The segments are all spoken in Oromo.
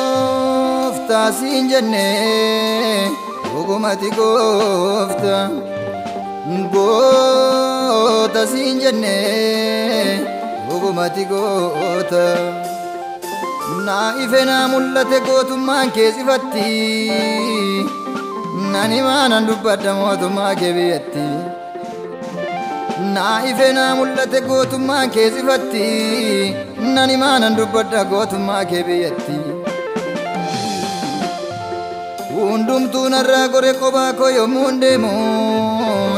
Gooftaa siin jennee dhugumatti gooftaa goota siin jennee dhugumatti goota naa ife naa mul'ate gootummaan kee sifatti nani maanan dubbadha mootummaa kee biyyatti naa ife naa mul'ate gootummaan kee sifatti nani maanan dubbadha gootummaa kee biyyatti hundumtuu narraa gore kophaa koo yommuun deemu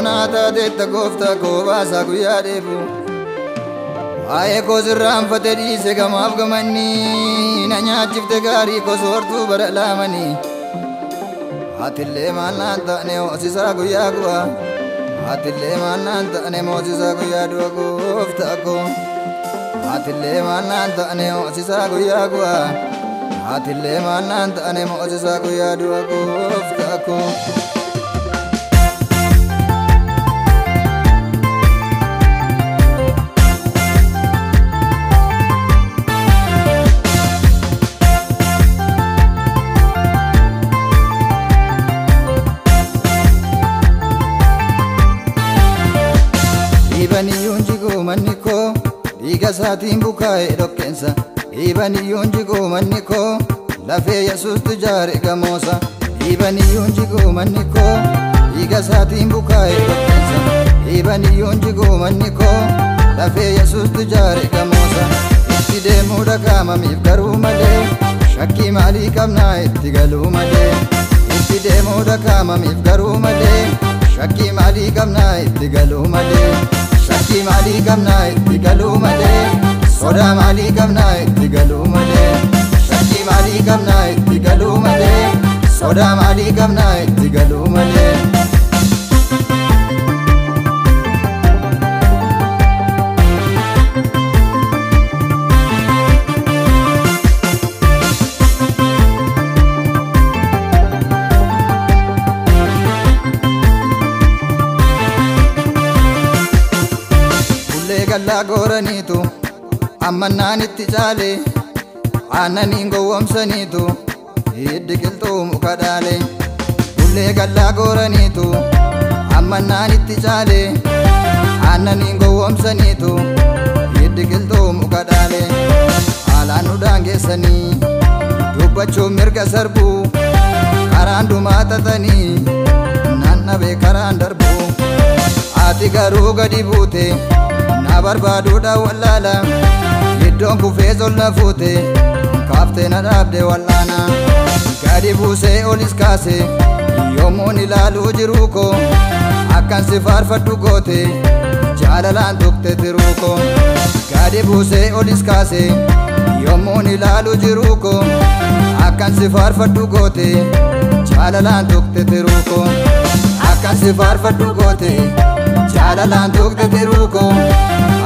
naa taateetta gooftaa koo baasaa guyyaa dheebu waa'ee koo sirraanfate dhiise gamaaf gamanni na nyaachifte gaarii koo soortuu bara laamanii atillee maal naan ta'ne hoosisaa guyyaa du'a atillee maal naan ta'ne moosisaa guyyaa du'a gooftaa koo atillee maal naan ta'ne hoosisaa guyyaa du'a atillee maal naan ta'ne moosisaa guyyaa du'a gooftaa koo Ibaniyyuun jiguu manni koo dhiiga isaatiin bukaa'e dhoqqeensa Ibaniyyuun jiguu manni koo lafee Yesuustu ijaare gamoosa Ibaniyyuun jiguu manni koo dhiiga isaatiin bukaa'e dhoqqeensa Ibaniyyuun jiguu manni koo lafee Yesuustu ijaare gamoosa itti deemuu dhaqaamamiif garuu malee shakkii maalii qabnaa itti galuu malee itti deemuu dhaqaamamiif garuu malee shakkii maalii qabnaa itti galuu malee shakkii maalii qabnaa itti galuu malee sodaa maalii qabnaa itti galuu malee shakkii maalii qabnaa itti galuu malee sodaa maalii qabnaa itti galuu malee Gallaa gooraniitu ammannaan itti caale aannaniin gowwomsaniitu hiddi qilxuu muka dhaale bullee gallaa gooraniitu ammannaan itti caale aannaniin gowwomsaniitu hiddi qilxuu muka dhaale haalaan nu daangeessanii dubbachuun mirga sarbuu karaan dhumaa xaxanii naannabee karaan darbuu ati garuu gadi buute na barbaaduudha wallaala iddoon kufee zolla fuute kaaftee na dhaabde wallaana gadi buusee olis kaase yommuun ilaaluu jiruu koo akkan si faarfadhu goote jaalalaan tuqte tiruu koo gadi buusee olis kaase yommuun ilaaluu jiruu koo akkan si faarfadhu goote jaalalaan tuqte tiruu koo akkan si faarfadhu goote jaalalaan tuqte tiruu koo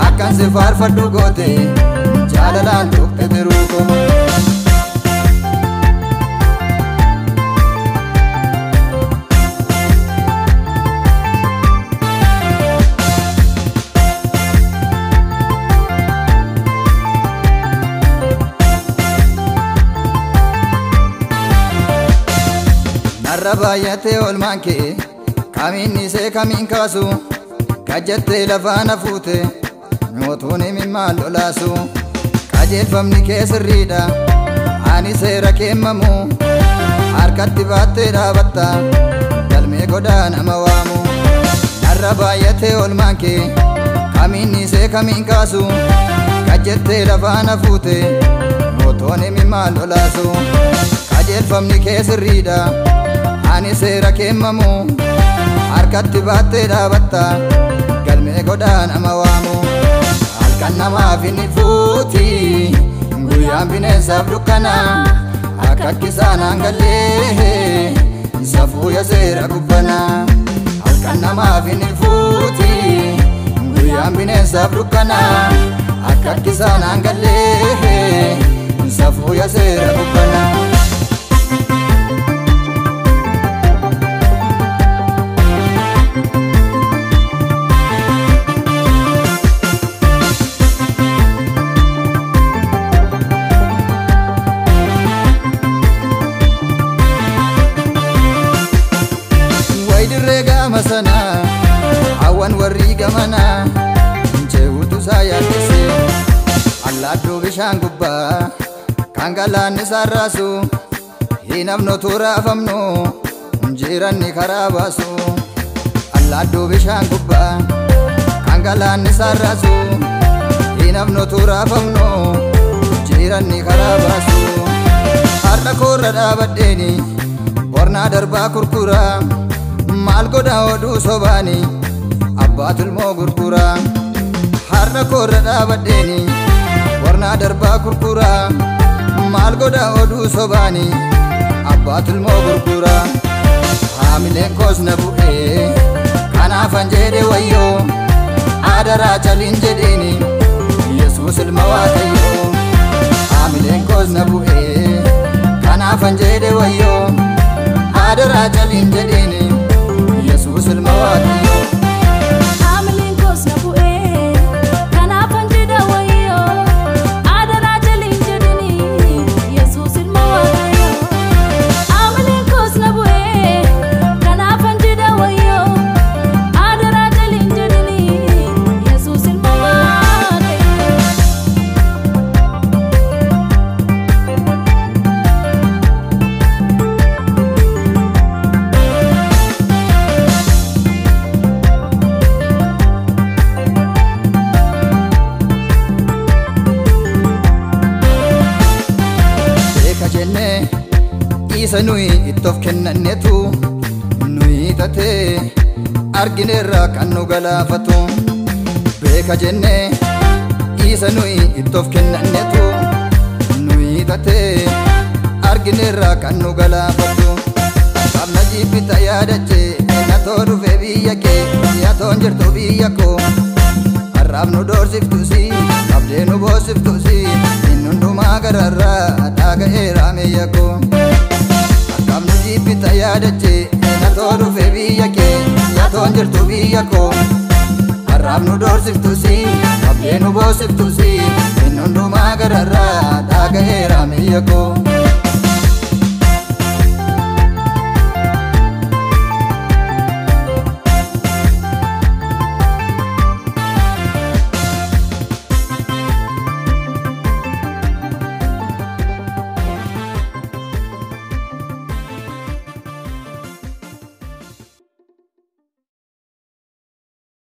akkan si faarfadhu goote jaalalaan tuqte tiruu koo narra baay'atee olmaan kee kamiin dhiisee kamiin kaasu kajjattee lafaan hafuute mootuun himimmaan lolaasu qajeelfamni kee sirriidha ani seera keemmamu harkatti baattee dhaabatta galmee godaa nama waamu narra baay'atee olmaan kee kamiin dhiisee kamiin kaasu kajjattee lafaan hafuute mootuun himimmaan lolaasu qajeelfamni kee sirriidha ani seera keemmamu harkatti baattee dhaabatta galmee godaa nama waamu halkan namaaf hin fuuti guyyaan bineensaaf dukkana akka akkisaanaan gallee safuu yaseera gubbana halkan namaaf hin fuuti guyyaan bineensaaf dukkana akka akkisaanaan gallee safuu yaseera gubbana ganama sana awan warri gamana jeehutu saa yaaddise allaattuu bishaan gubbaa kan galaanni sarraasu hin hafnotu raafamnu jiranni karaa baasu allaattuu bishaan gubbaa kan galaanni sarraasu hin hafnotu raafamnu jiranni karaa baasu har'a koorra dhaabadheeni bornaa darbaa kurkuraa maal godha oduu sobaani abbaatu ilmoo gurguraa har'a koorra dhaabadheeni bornaa darbaa kurkuraa maal godha oduu sobaani abbaatu ilmoo gurguraa haamileen koos na bu'ee kanaafan jedhe wayyoo adaraa caliin jedheeni Yesuus ilma Waaqayyoo haamileen koos na bu'ee kanaafan jedhe wayyoo adaraa caliin jedheeni Yesuus ilma Waaqayyoo haamileen koos na bu'ee kanaafan jedhe wayyoo adaraa caliin jedheeni Yesuus ilma Waaqayyoo haamileen koos na bu'ee kanaafan jedhe wayyoo adaraa caliin jedheeni Yesuus ilma Waaqayyoo isa nuyi ittoof kennannetu nuyi tatee argineerra kan nu galaafatu beeka jennee isa nuyi ittoof kennannetu nuyi tatee argineerra kan nu galaafatu qabna jibbita yaadachee natoo dhufe biyya kee yatoon jirtu biyya koo har'aaf nu doorsiftusi qabdee nu boosiftusi inni hundumaa gararraa dhaaga'eera meeyya koo qabnu jibbita yaadachee natoo dhufe biyya kee yatoon jirtu biyya koo har'aaf nu doorsiftusi qabdee nu boosiftusi inni hundumaa gararraa dhaaga'eera meeyya koo